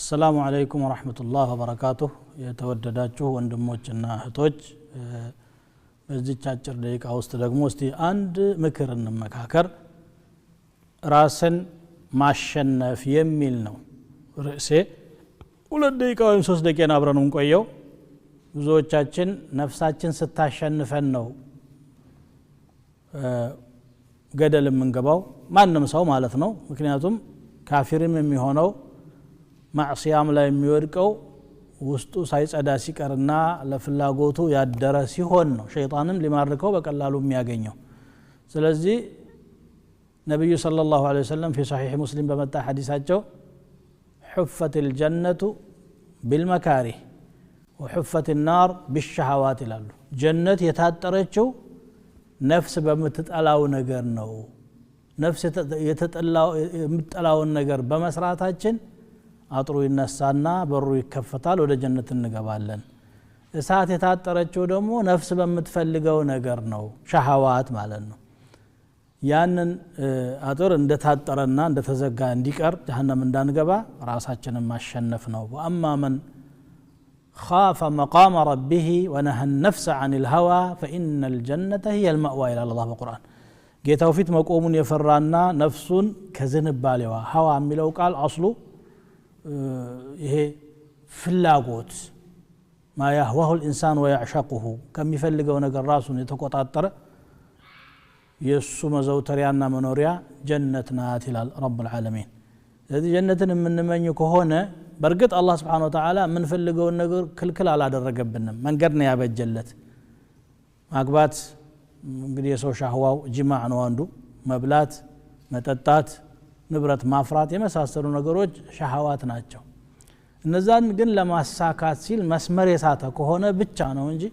السلام عليكم ورحمة الله وبركاته የተወደዳችሁ ወንድሞችና እህቶች በዚህች አጭር ደቂቃ ውስጥ ደግሞ እስቲ አንድ ምክር እንመካከር ራስን ማሸነፍ የሚል ነው ርዕሴ ሁለት ደቂቃ ወይም 3 ደቂቃ አብረን እንቆየው ብዙዎቻችን ነፍሳችን ስታሸንፈን ነው ገደል የምንገባው ማንንም ሰው ማለት ነው ምክንያቱም ካፊርም የሚሆነው ማዕሲያም ላይ የሚወድቀው ውስጡ ሳይጸዳ ሲቀርና ለፍላጎቱ ያደረ ሲሆን ነው ሸይጣንም ሊማርከው በቀላሉ የሚያገኘው ስለዚህ ነብዩ ሰለላሁ ዐለይሂ ወሰለም في صحيح مسلم በመጣ ሐዲሳቸው حفت الجنة بالمكاره وحفت النار بالشهوات ይላሉ ጀነት የታጠረችው ነፍስ በመተጣላው ነገር ነው ነፍስ የምትጠላውን ነገር በመስራታችን አጥሩ ይነሳና በሩ ይከፈታል ወደ ጀነት እንገባለን እሳት የታጠረችው ደግሞ ነፍስ በመትፈልገው ነገር ነው ሸሃዋት ማለት ነው ያንን አጥር እንደታጠረና እንደተዘጋ እንዲቀር ጀሃነም እንዳንገባ ራሳችንን ማሸነፍ ነው وأما من خاف مقام ربه ونهى النفس عن الهوى فإن الجنة هي المأوى إلى الله بالقرآن ጌታው ፊት መቆሙን የፈራና ነፍሱን ከዝንባሌዋ ሀዋ የሚለው ቃል አስሉ ይሄ ፍላጎት ما يهواه الإنسان ويعشقه كم يفلقوا ነገር ራሱን የተቆጣጠረ የሱ መዘውተሪያና መኖሪያ ጀነት ናት ይላል رب العالمين ስለዚህ ጀነትን የምንመኝ ከሆነ በርግጥ አላህ Subhanahu Wa Ta'ala ምን ፈልገው ነገር ክልክል አላደረገብንም መንገድ ነው ያበጀለት ማግባት እንግዲህ የሰው ሻህዋው ጅማዕ ነው አንዱ መብላት መጠጣት ንብረት ማፍራት የመሳሰሉ ነገሮች ሻህዋት ናቸው እነዛን ግን ለማሳካት ሲል መስመር የሳተ ከሆነ ብቻ ነው እንጂ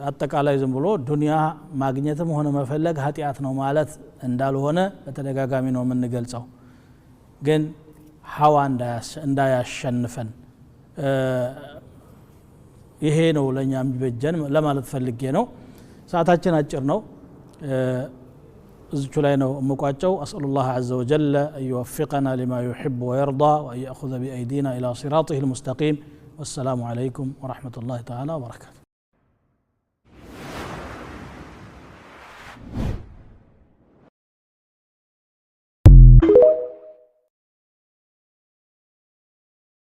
አጠቃላይ ዝም ብሎ ዱንያ ማግኘትም ሆነ መፈለግ ኃጢያት ነው ማለት እንዳልሆነ በተደጋጋሚ ነው የምንገልጸው ግን ሐዋ እንዳያሸንፈን ይሄ ነው ለኛ የሚበጀን ለማለት ፈልጌ ነው ሰዓታችን አጭር ነው እዚሁ ላይ ነው መቋጫው أسأل الله عز وجل أن يوفقنا لما يحب ويرضى وأن يأخذ بأيدينا إلى صراطه المستقيم والسلام عليكم ورحمة الله تعالى وبركاته